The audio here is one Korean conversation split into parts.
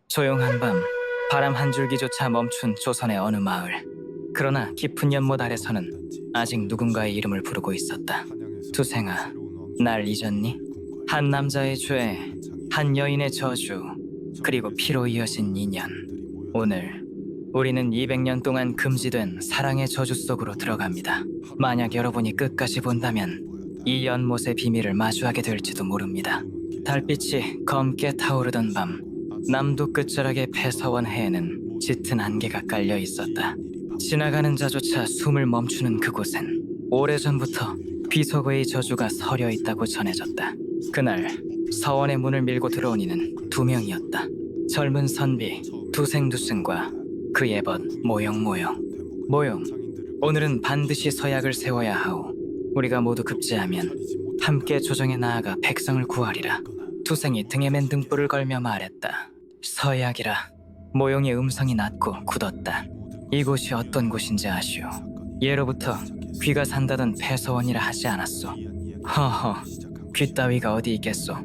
조용한 밤, 바람 한 줄기조차 멈춘 조선의 어느 마을. 그러나 깊은 연못 아래서는 아직 누군가의 이름을 부르고 있었다. 두생아, 날 잊었니? 한 남자의 죄, 한 여인의 저주, 그리고 피로 이어진 인연. 오늘 우리는 200년 동안 금지된 사랑의 저주 속으로 들어갑니다. 만약 여러분이 끝까지 본다면 이 연못의 비밀을 마주하게 될지도 모릅니다. 달빛이 검게 타오르던 밤, 남도 끝자락의 폐서원 해에는 짙은 안개가 깔려 있었다. 지나가는 자조차 숨을 멈추는 그곳엔 오래전부터 비속어의 저주가 서려 있다고 전해졌다. 그날 서원의 문을 밀고 들어온 이는 두 명이었다. 젊은 선비 두생두승과 그의 벗 모용. 오늘은 반드시 서약을 세워야 하오. 우리가 모두 급제하면 함께 조정에 나아가 백성을 구하리라. 두생이 등에 맨 등불을 걸며 말했다. 서약이라. 모용의 음성이 낮고 굳었다. 이곳이 어떤 곳인지 아시오? 예로부터 귀가 산다던 폐서원이라 하지 않았소? 허허, 귀 따위가 어디 있겠소?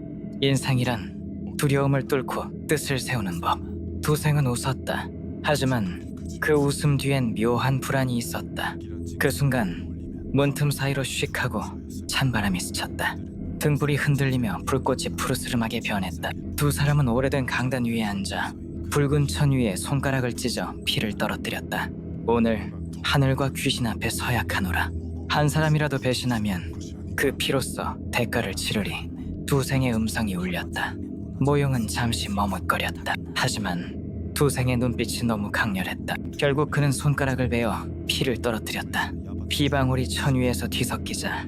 인상이란 두려움을 뚫고 뜻을 세우는 법. 두생은 웃었다. 하지만 그 웃음 뒤엔 묘한 불안이 있었다. 그 순간 문틈 사이로 씩하고 찬바람이 스쳤다. 등불이 흔들리며 불꽃이 푸르스름하게 변했다. 두 사람은 오래된 강단 위에 앉아 붉은 천 위에 손가락을 찢어 피를 떨어뜨렸다. 오늘 하늘과 귀신 앞에 서약하노라. 한 사람이라도 배신하면 그 피로써 대가를 치르리. 두생의 음성이 울렸다. 모용은 잠시 머뭇거렸다. 하지만 두생의 눈빛이 너무 강렬했다. 결국 그는 손가락을 베어 피를 떨어뜨렸다. 피방울이 천 위에서 뒤섞이자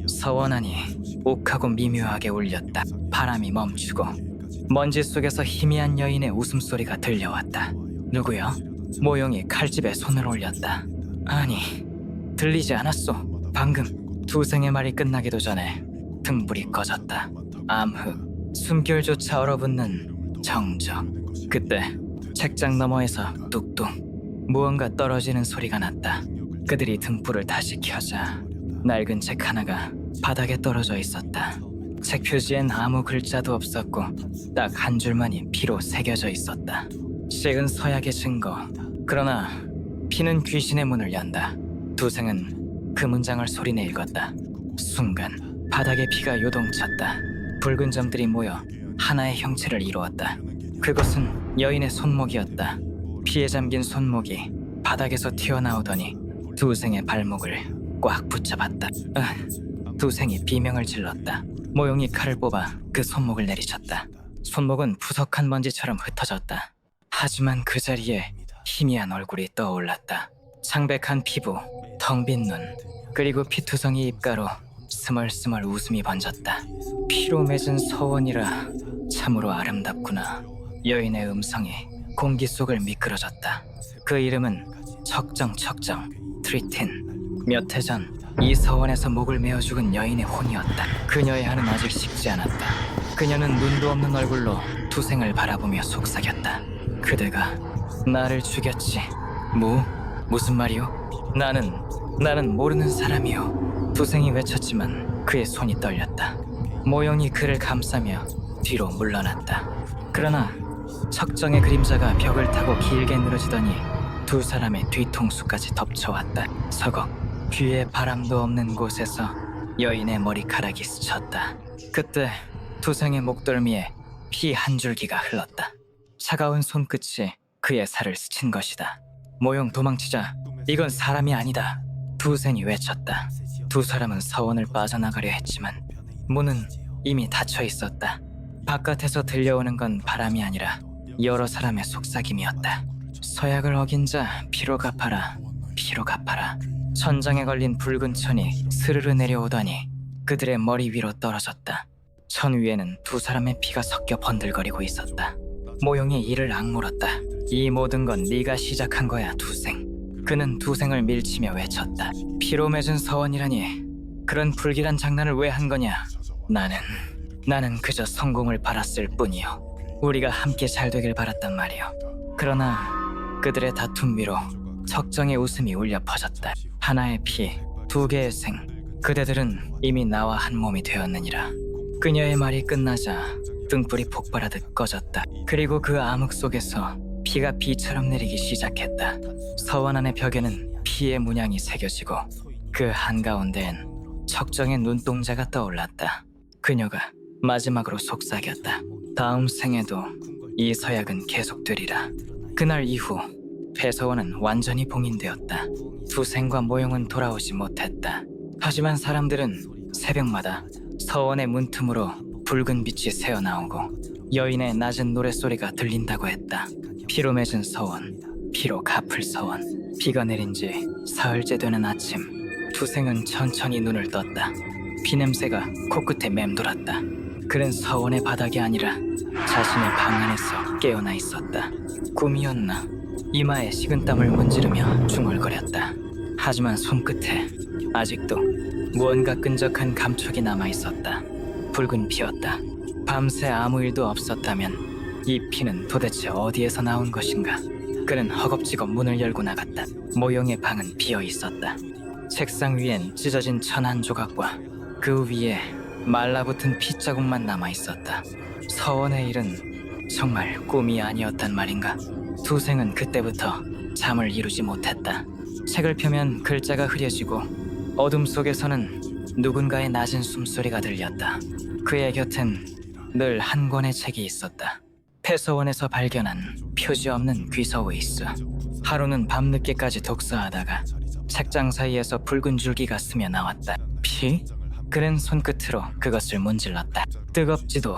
서원하니 욱하고 미묘하게 울렸다. 바람이 멈추고 먼지 속에서 희미한 여인의 웃음소리가 들려왔다. 누구요? 모용이 칼집에 손을 올렸다. 아니, 들리지 않았소. 방금 두생의 말이 끝나기도 전에 등불이 꺼졌다. 암흑, 숨결조차 얼어붙는 정적. 그때 책장 너머에서 뚝뚝 무언가 떨어지는 소리가 났다. 그들이 등불을 다시 켜자 낡은 책 하나가 바닥에 떨어져 있었다. 책 표지엔 아무 글자도 없었고 딱 한 줄만이 피로 새겨져 있었다. 식은 서약의 증거. 그러나 피는 귀신의 문을 연다. 두생은 그 문장을 소리내 읽었다. 순간 바닥에 피가 요동쳤다. 붉은 점들이 모여 하나의 형체를 이루었다. 그것은 여인의 손목이었다. 피에 잠긴 손목이 바닥에서 튀어나오더니 두생의 발목을 꽉 붙잡았다. 두생이 비명을 질렀다. 모용이 칼을 뽑아 그 손목을 내리쳤다. 손목은 푸석한 먼지처럼 흩어졌다. 하지만 그 자리에 희미한 얼굴이 떠올랐다. 창백한 피부, 텅 빈 눈, 그리고 피투성이 입가로 스멀스멀 웃음이 번졌다. 피로 맺은 서원이라 참으로 아름답구나. 여인의 음성이 공기 속을 미끄러졌다. 그 이름은 척정 트리틴. 몇 해 전 이 서원에서 목을 메어 죽은 여인의 혼이었다. 그녀의 한은 아직 식지 않았다. 그녀는 눈도 없는 얼굴로 두생을 바라보며 속삭였다. 그대가 나를 죽였지. 무슨 말이오? 나는 모르는 사람이오. 두생이 외쳤지만 그의 손이 떨렸다. 모용이 그를 감싸며 뒤로 물러났다. 그러나 척정의 그림자가 벽을 타고 길게 늘어지더니 두 사람의 뒤통수까지 덮쳐왔다. 서걱 귀에 바람도 없는 곳에서 여인의 머리카락이 스쳤다. 그때 두생의 목덜미에 피 한 줄기가 흘렀다. 차가운 손끝이 그의 살을 스친 것이다. 모용 도망치자. 이건 사람이 아니다. 두생이 외쳤다. 두 사람은 서원을 빠져나가려 했지만 문은 이미 닫혀 있었다. 바깥에서 들려오는 건 바람이 아니라 여러 사람의 속삭임이었다. 서약을 어긴 자 피로 갚아라. 천장에 걸린 붉은 천이 스르르 내려오더니 그들의 머리 위로 떨어졌다. 천 위에는 두 사람의 피가 섞여 번들거리고 있었다. 모용이 이를 악물었다. 이 모든 건 네가 시작한 거야, 두생. 그는 두생을 밀치며 외쳤다. 피로 맺은 서원이라니 그런 불길한 장난을 왜 한 거냐. 나는 그저 성공을 바랐을 뿐이요. 우리가 함께 잘 되길 바랐단 말이요. 그러나 그들의 다툼 위로 척정의 웃음이 울려 퍼졌다. 하나의 피, 두 개의 생. 그대들은 이미 나와 한 몸이 되었느니라. 그녀의 말이 끝나자 등불이 폭발하듯 꺼졌다. 그리고 그 암흑 속에서 피가 비처럼 내리기 시작했다. 서원 안의 벽에는 피의 문양이 새겨지고 그 한가운데엔 척정의 눈동자가 떠올랐다. 그녀가 마지막으로 속삭였다. 다음 생에도 이 서약은 계속되리라. 그날 이후 패서원은 완전히 봉인되었다. 두생과 모용은 돌아오지 못했다. 하지만 사람들은 새벽마다 서원의 문틈으로 붉은 빛이 새어나오고 여인의 낮은 노랫소리가 들린다고 했다. 피로 맺은 서원, 피로 갚을 서원. 비가 내린 지 사흘째 되는 아침, 두생은 천천히 눈을 떴다. 피냄새가 코끝에 맴돌았다. 그는 서원의 바닥이 아니라 자신의 방 안에서 깨어나 있었다. 꿈이었나? 이마에 식은땀을 문지르며 중얼거렸다. 하지만 손끝에 아직도 무언가 끈적한 감촉이 남아있었다. 붉은 피였다. 밤새 아무 일도 없었다면 이 피는 도대체 어디에서 나온 것인가? 그는 허겁지겁 문을 열고 나갔다. 모용의 방은 비어있었다. 책상 위엔 찢어진 천 한 조각과 그 위에 말라붙은 핏자국만 남아있었다. 서원의 일은 정말 꿈이 아니었단 말인가? 두생은 그때부터 잠을 이루지 못했다. 책을 펴면 글자가 흐려지고 어둠 속에서는 누군가의 낮은 숨소리가 들렸다. 그의 곁엔 늘 한 권의 책이 있었다. 패서원에서 발견한 표지 없는 귀서웨이스. 하루는 밤늦게까지 독서하다가 책장 사이에서 붉은 줄기가 스며 나왔다. 피? 그는 손끝으로 그것을 문질렀다. 뜨겁지도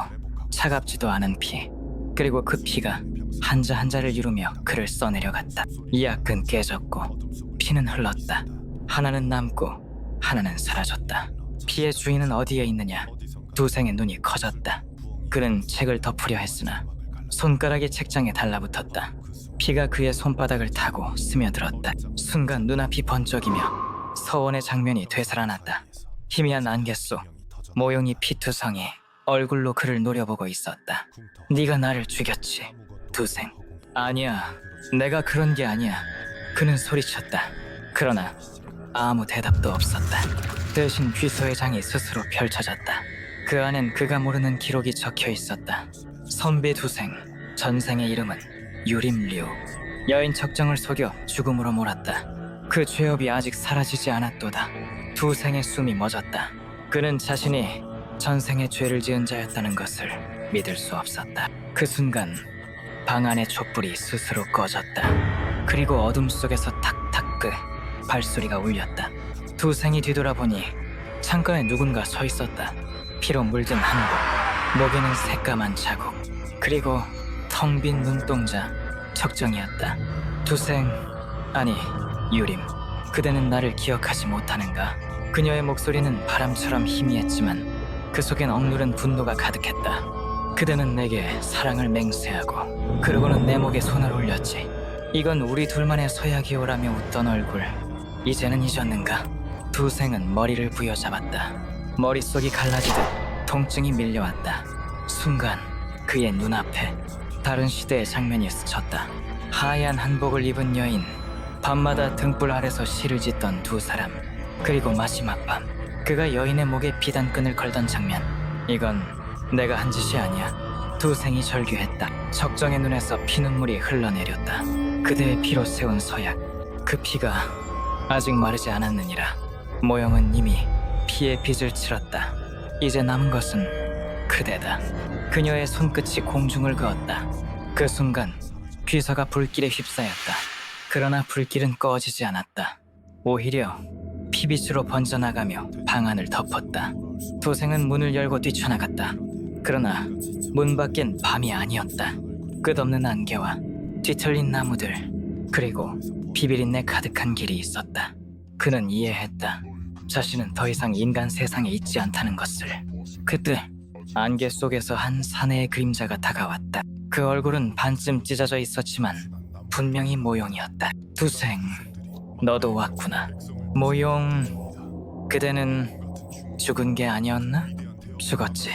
차갑지도 않은 피. 그리고 그 피가 한자 한자를 이루며 글을 써내려갔다. 약은 깨졌고 피는 흘렀다. 하나는 남고 하나는 사라졌다. 피의 주인은 어디에 있느냐? 두생의 눈이 커졌다. 그는 책을 덮으려 했으나 손가락이 책장에 달라붙었다. 피가 그의 손바닥을 타고 스며들었다. 순간 눈앞이 번쩍이며 서원의 장면이 되살아났다. 희미한 안개 속 모용이 피투성이 얼굴로 그를 노려보고 있었다. 네가 나를 죽였지, 두생. 아니야, 내가 그런 게 아니야. 그는 소리쳤다. 그러나 아무 대답도 없었다. 대신 귀서의 장이 스스로 펼쳐졌다. 그 안엔 그가 모르는 기록이 적혀 있었다. 선비 두생, 전생의 이름은 유림류. 여인 척정을 속여 죽음으로 몰았다. 그 죄업이 아직 사라지지 않았도다. 두생의 숨이 멎었다. 그는 자신이 전생에 죄를 지은 자였다는 것을 믿을 수 없었다. 그 순간 방 안의 촛불이 스스로 꺼졌다. 그리고 어둠 속에서 탁탁 발소리가 울렸다. 두생이 뒤돌아보니 창가에 누군가 서 있었다. 피로 물든 한복, 목에는 새까만 자국, 그리고 텅 빈 눈동자. 척정이었다. 두생, 아니 유림, 그대는 나를 기억하지 못하는가? 그녀의 목소리는 바람처럼 희미했지만 그 속엔 억누른 분노가 가득했다. 그대는 내게 사랑을 맹세하고 그러고는 내 목에 손을 올렸지. 이건 우리 둘만의 서약이오라며 웃던 얼굴, 이제는 잊었는가? 두생은 머리를 부여잡았다. 머릿속이 갈라지듯 통증이 밀려왔다. 순간 그의 눈앞에 다른 시대의 장면이 스쳤다. 하얀 한복을 입은 여인, 밤마다 등불 아래서 시를 짓던 두 사람, 그리고 마지막 밤 그가 여인의 목에 비단끈을 걸던 장면. 이건 내가 한 짓이 아니야. 두생이 절규했다. 적정의 눈에서 피눈물이 흘러내렸다. 그대의 피로 세운 서약, 그 피가 아직 마르지 않았느니라. 모형은 이미 피의 빚을 치렀다. 이제 남은 것은 그대다. 그녀의 손끝이 공중을 그었다. 그 순간 귀서가 불길에 휩싸였다. 그러나 불길은 꺼지지 않았다. 오히려 피빛으로 번져나가며 방 안을 덮었다. 도생은 문을 열고 뛰쳐나갔다. 그러나 문 밖엔 밤이 아니었다. 끝없는 안개와 뒤틀린 나무들, 그리고 비비린내 가득한 길이 있었다. 그는 이해했다. 자신은 더 이상 인간 세상에 있지 않다는 것을. 그때 안개 속에서 한 사내의 그림자가 다가왔다. 그 얼굴은 반쯤 찢어져 있었지만 분명히 모용이었다. 두생, 너도 왔구나. 모용, 그대는 죽은 게 아니었나? 죽었지.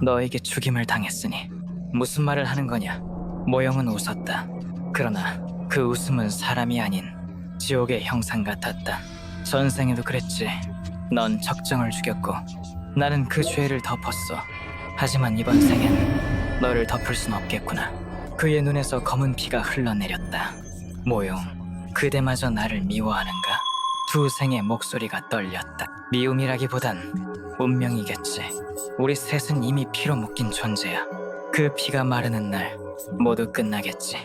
너에게 죽임을 당했으니 무슨 말을 하는 거냐? 모용은 웃었다. 그러나 그 웃음은 사람이 아닌 지옥의 형상 같았다. 전생에도 그랬지. 넌 적정을 죽였고 나는 그 죄를 덮었어. 하지만 이번 생엔 너를 덮을 순 없겠구나. 그의 눈에서 검은 피가 흘러내렸다. 모용, 그대마저 나를 미워하는가? 두생의 목소리가 떨렸다. 미움이라기보단 운명이겠지. 우리 셋은 이미 피로 묶인 존재야. 그 피가 마르는 날 모두 끝나겠지.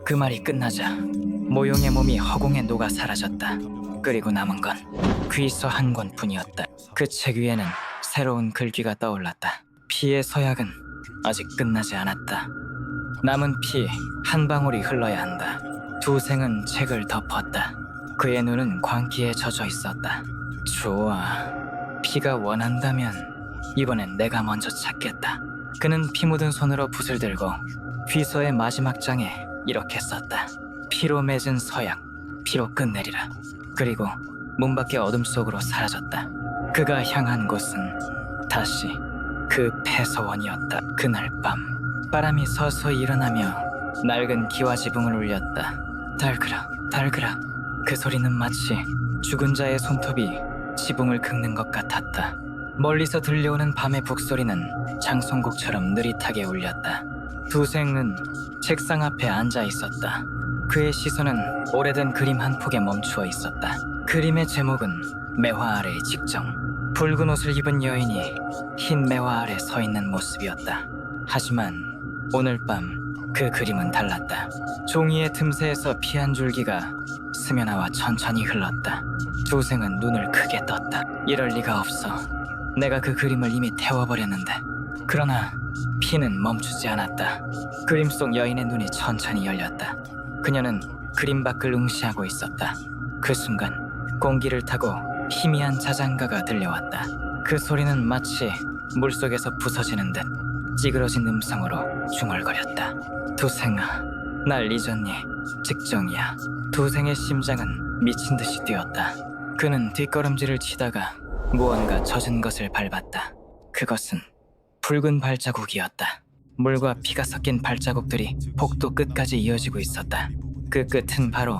그 말이 끝나자 모용의 몸이 허공에 녹아 사라졌다. 그리고 남은 건 귀서 한 권뿐이었다. 그 책 위에는 새로운 글귀가 떠올랐다. 피의 서약은 아직 끝나지 않았다. 남은 피 한 방울이 흘러야 한다. 두생은 책을 덮었다. 그의 눈은 광기에 젖어 있었다. 좋아, 피가 원한다면 이번엔 내가 먼저 찾겠다. 그는 피 묻은 손으로 붓을 들고 귀서의 마지막 장에 이렇게 썼다. 피로 맺은 서약, 피로 끝내리라. 그리고 문 밖의 어둠 속으로 사라졌다. 그가 향한 곳은 다시 그 폐서원이었다. 그날 밤 바람이 서서히 일어나며 낡은 기와 지붕을 울렸다. 달그락 달그락. 그 소리는 마치 죽은 자의 손톱이 지붕을 긁는 것 같았다. 멀리서 들려오는 밤의 북소리는 장송곡처럼 느릿하게 울렸다. 두생은 책상 앞에 앉아 있었다. 그의 시선은 오래된 그림 한 폭에 멈추어 있었다. 그림의 제목은 매화 아래의 직정. 붉은 옷을 입은 여인이 흰 매화 아래 서 있는 모습이었다. 하지만 오늘 밤 그 그림은 달랐다. 종이의 틈새에서 피 한 줄기가 스며나와 천천히 흘렀다. 두생은 눈을 크게 떴다. 이럴 리가 없어. 내가 그 그림을 이미 태워버렸는데. 그러나 피는 멈추지 않았다. 그림 속 여인의 눈이 천천히 열렸다. 그녀는 그림 밖을 응시하고 있었다. 그 순간 공기를 타고 희미한 자장가가 들려왔다. 그 소리는 마치 물속에서 부서지는 듯 찌그러진 음성으로 중얼거렸다. 두생아, 날 잊었니? 직정이야. 두생의 심장은 미친 듯이 뛰었다. 그는 뒷걸음질을 치다가 무언가 젖은 것을 밟았다. 그것은 붉은 발자국이었다. 물과 피가 섞인 발자국들이 복도 끝까지 이어지고 있었다. 그 끝은 바로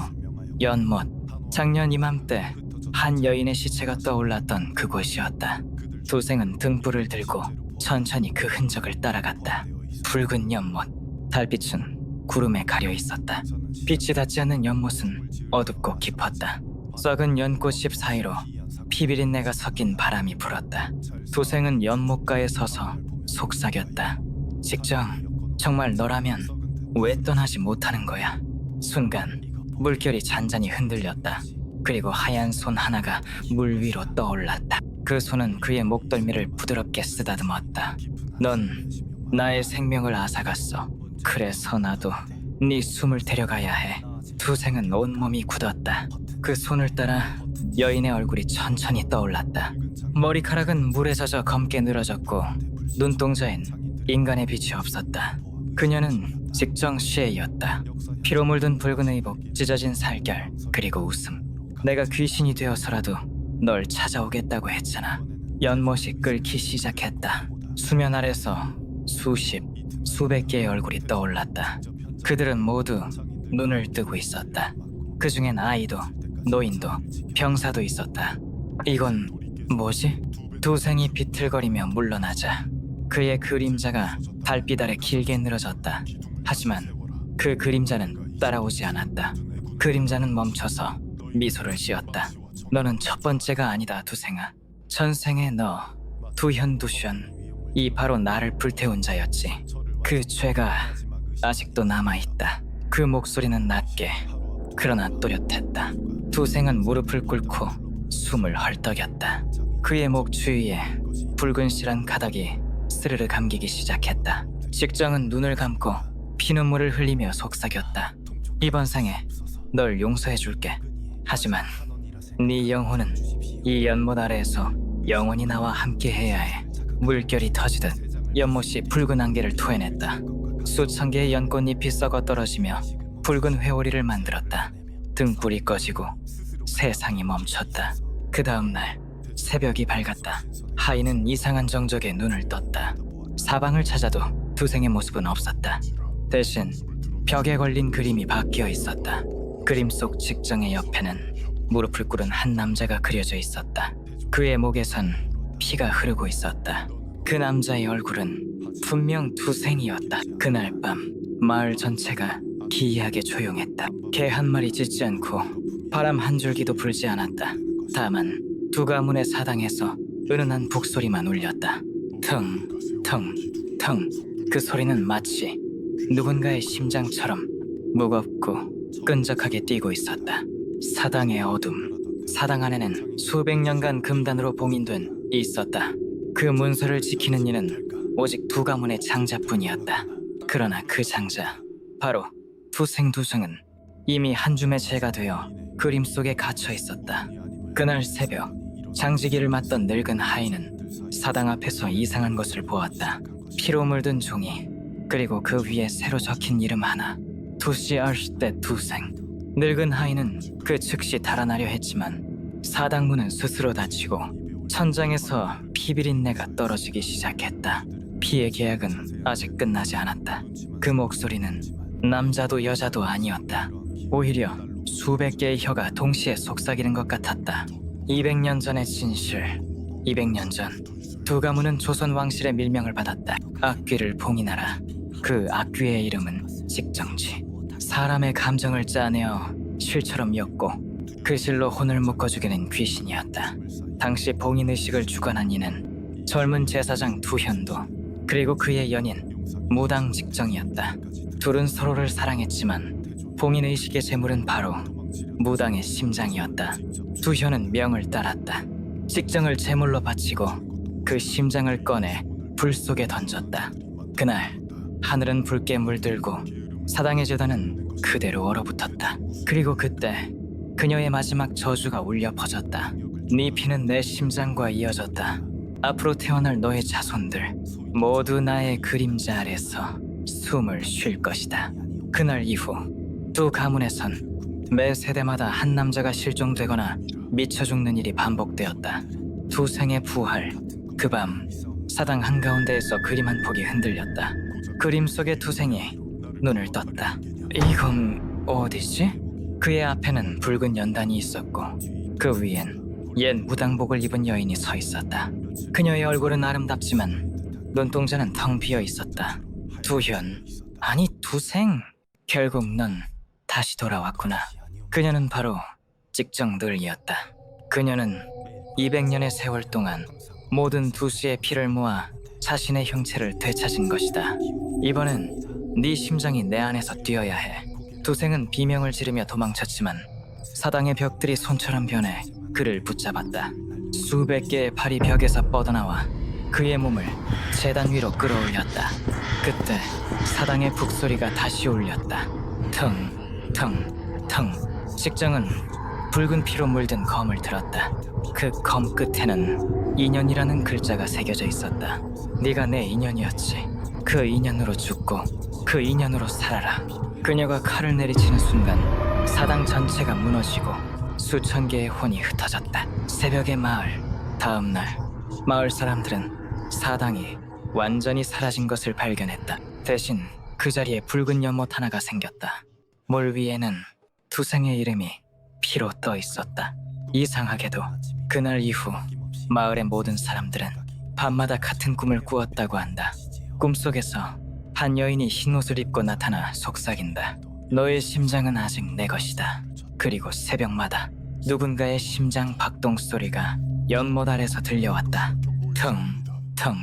연못. 작년 이맘때 한 여인의 시체가 떠올랐던 그곳이었다. 두생은 등불을 들고 천천히 그 흔적을 따라갔다. 붉은 연못. 달빛은 구름에 가려 있었다. 빛이 닿지 않는 연못은 어둡고 깊었다. 썩은 연꽃잎 사이로 피비린내가 섞인 바람이 불었다. 두생은 연못가에 서서 속삭였다. 직정, 정말 너라면 왜 떠나지 못하는 거야? 순간 물결이 잔잔히 흔들렸다. 그리고 하얀 손 하나가 물 위로 떠올랐다. 그 손은 그의 목덜미를 부드럽게 쓰다듬었다. 넌 나의 생명을 앗아갔어. 그래서 나도 네 숨을 데려가야 해. 두생은 온몸이 굳었다. 그 손을 따라 여인의 얼굴이 천천히 떠올랐다. 머리카락은 물에 젖어 검게 늘어졌고 눈동자엔 인간의 빛이 없었다. 그녀는 직정 시에였다. 피로 물든 붉은 의복, 찢어진 살결, 그리고 웃음. 내가 귀신이 되어서라도 널 찾아오겠다고 했잖아. 연못이 끓기 시작했다. 수면 아래서 수십, 수백 개의 얼굴이 떠올랐다. 그들은 모두 눈을 뜨고 있었다. 그 중엔 아이도, 노인도, 병사도 있었다. 이건 뭐지? 두생이 비틀거리며 물러나자 그의 그림자가 달빛 아래 길게 늘어졌다. 하지만 그 그림자는 따라오지 않았다. 그림자는 멈춰서 미소를 지었다. 너는 첫 번째가 아니다, 두생아. 전생에 너, 두현두션, 이 바로 나를 불태운 자였지. 그 죄가 아직도 남아있다. 그 목소리는 낮게, 그러나 또렷했다. 두생은 무릎을 꿇고 숨을 헐떡였다. 그의 목 주위에 붉은 실한 가닥이 스르르 감기기 시작했다. 직정은 눈을 감고 피눈물을 흘리며 속삭였다. 이번 생에 널 용서해줄게. 하지만 네 영혼은 이 연못 아래에서 영원히 나와 함께해야 해. 물결이 터지듯 연못이 붉은 안개를 토해냈다. 수천 개의 연꽃잎이 썩어 떨어지며 붉은 회오리를 만들었다. 등불이 꺼지고 세상이 멈췄다. 그 다음 날 새벽이 밝았다. 하인은 이상한 정적에 눈을 떴다. 사방을 찾아도 두생의 모습은 없었다. 대신 벽에 걸린 그림이 바뀌어 있었다. 그림 속 직정의 옆에는 무릎을 꿇은 한 남자가 그려져 있었다. 그의 목에선 피가 흐르고 있었다. 그 남자의 얼굴은 분명 투생이었다. 그날 밤 마을 전체가 기이하게 조용했다. 개 한 마리 짖지 않고 바람 한 줄기도 불지 않았다. 다만 두 가문의 사당에서 은은한 북소리만 울렸다. 腾, 腾, 腾. 그 소리는 마치 누군가의 심장처럼 무겁고 끈적하게 뛰고 있었다. 사당의 어둠. 사당 안에는 수백 년간 금단으로 봉인된 있었다. 그 문서를 지키는 이는 오직 두 가문의 장자뿐이었다. 그러나 그 장자, 바로 투생두성은 이미 한 줌의 재가 되어 그림 속에 갇혀 있었다. 그날 새벽, 장지기를 맡던 늙은 하인은 사당 앞에서 이상한 것을 보았다. 피로 물든 종이, 그리고 그 위에 새로 적힌 이름 하나. 투시 알시떼 투생. 늙은 하인은 그 즉시 달아나려 했지만 사당문은 스스로 닫히고 천장에서 피비린내가 떨어지기 시작했다. 피의 계약은 아직 끝나지 않았다. 그 목소리는 남자도 여자도 아니었다. 오히려 수백 개의 혀가 동시에 속삭이는 것 같았다. 200년 전의 진실. 200년 전 두 가문은 조선 왕실의 밀명을 받았다. 악귀를 봉인하라. 그 악귀의 이름은 직정지. 사람의 감정을 짜내어 실처럼 엮고 그 실로 혼을 묶어 죽이는 귀신이었다. 당시 봉인의식을 주관한 이는 젊은 제사장 두현도, 그리고 그의 연인 무당 직정이었다. 둘은 서로를 사랑했지만 봉인의식의 제물은 바로 무당의 심장이었다. 두현은 명을 따랐다. 직정을 제물로 바치고 그 심장을 꺼내 불 속에 던졌다. 그날 하늘은 붉게 물들고 사당의 제단은 그대로 얼어붙었다. 그리고 그때 그녀의 마지막 저주가 울려 퍼졌다. 네 피는 내 심장과 이어졌다. 앞으로 태어날 너의 자손들 모두 나의 그림자 아래서 숨을 쉴 것이다. 그날 이후 두 가문에선 매 세대마다 한 남자가 실종되거나 미쳐 죽는 일이 반복되었다. 투생의 부활. 그 밤 사당 한가운데에서 그림 한 폭이 흔들렸다. 그림 속의 투생이 눈을 떴다. 이건 어디지? 그의 앞에는 붉은 연단이 있었고 그 위엔 옛 무당복을 입은 여인이 서 있었다. 그녀의 얼굴은 아름답지만 눈동자는 텅 비어 있었다. 두현, 아니 두생. 결국 넌 다시 돌아왔구나. 그녀는 바로 직정들이었다. 그녀는 200년의 세월 동안 모든 두시의 피를 모아 자신의 형체를 되찾은 것이다. 이번엔 네 심장이 내 안에서 뛰어야 해. 두생은 비명을 지르며 도망쳤지만 사당의 벽들이 손처럼 변해 그를 붙잡았다. 수백 개의 팔이 벽에서 뻗어나와 그의 몸을 제단 위로 끌어올렸다. 그때 사당의 북소리가 다시 울렸다. 腾, 腾, 腾. 직정은 붉은 피로 물든 검을 들었다. 그 검 끝에는 인연이라는 글자가 새겨져 있었다. 네가 내 인연이었지. 그 인연으로 죽고 그 인연으로 살아라. 그녀가 칼을 내리치는 순간 사당 전체가 무너지고 수천 개의 혼이 흩어졌다. 새벽의 마을. 다음 날 마을 사람들은 사당이 완전히 사라진 것을 발견했다. 대신 그 자리에 붉은 연못 하나가 생겼다. 물 위에는 투생의 이름이 피로 떠 있었다. 이상하게도 그날 이후 마을의 모든 사람들은 밤마다 같은 꿈을 꾸었다고 한다. 꿈속에서 한 여인이 흰 옷을 입고 나타나 속삭인다. 너의 심장은 아직 내 것이다. 그리고 새벽마다 누군가의 심장 박동 소리가 연못 아래서 들려왔다. 腾, 腾,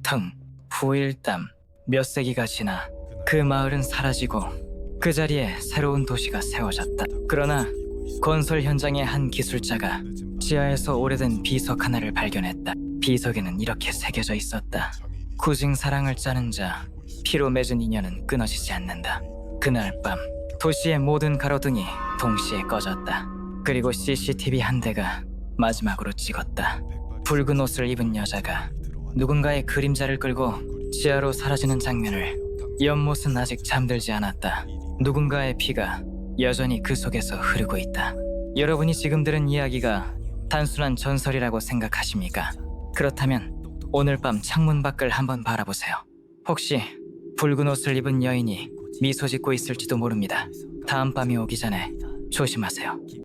腾. 후일담. 몇 세기가 지나 그 마을은 사라지고 그 자리에 새로운 도시가 세워졌다. 그러나 건설 현장의 한 기술자가 지하에서 오래된 비석 하나를 발견했다. 비석에는 이렇게 새겨져 있었다. 구징 사랑을 짜는 자, 피로 맺은 인연은 끊어지지 않는다. 그날 밤 도시의 모든 가로등이 동시에 꺼졌다. 그리고 CCTV 한 대가 마지막으로 찍었다. 붉은 옷을 입은 여자가 누군가의 그림자를 끌고 지하로 사라지는 장면을. 연못은 아직 잠들지 않았다. 누군가의 피가 여전히 그 속에서 흐르고 있다. 여러분이 지금 들은 이야기가 단순한 전설이라고 생각하십니까? 그렇다면 오늘 밤 창문 밖을 한번 바라보세요. 혹시 붉은 옷을 입은 여인이 미소 짓고 있을지도 모릅니다. 다음 밤이 오기 전에 조심하세요.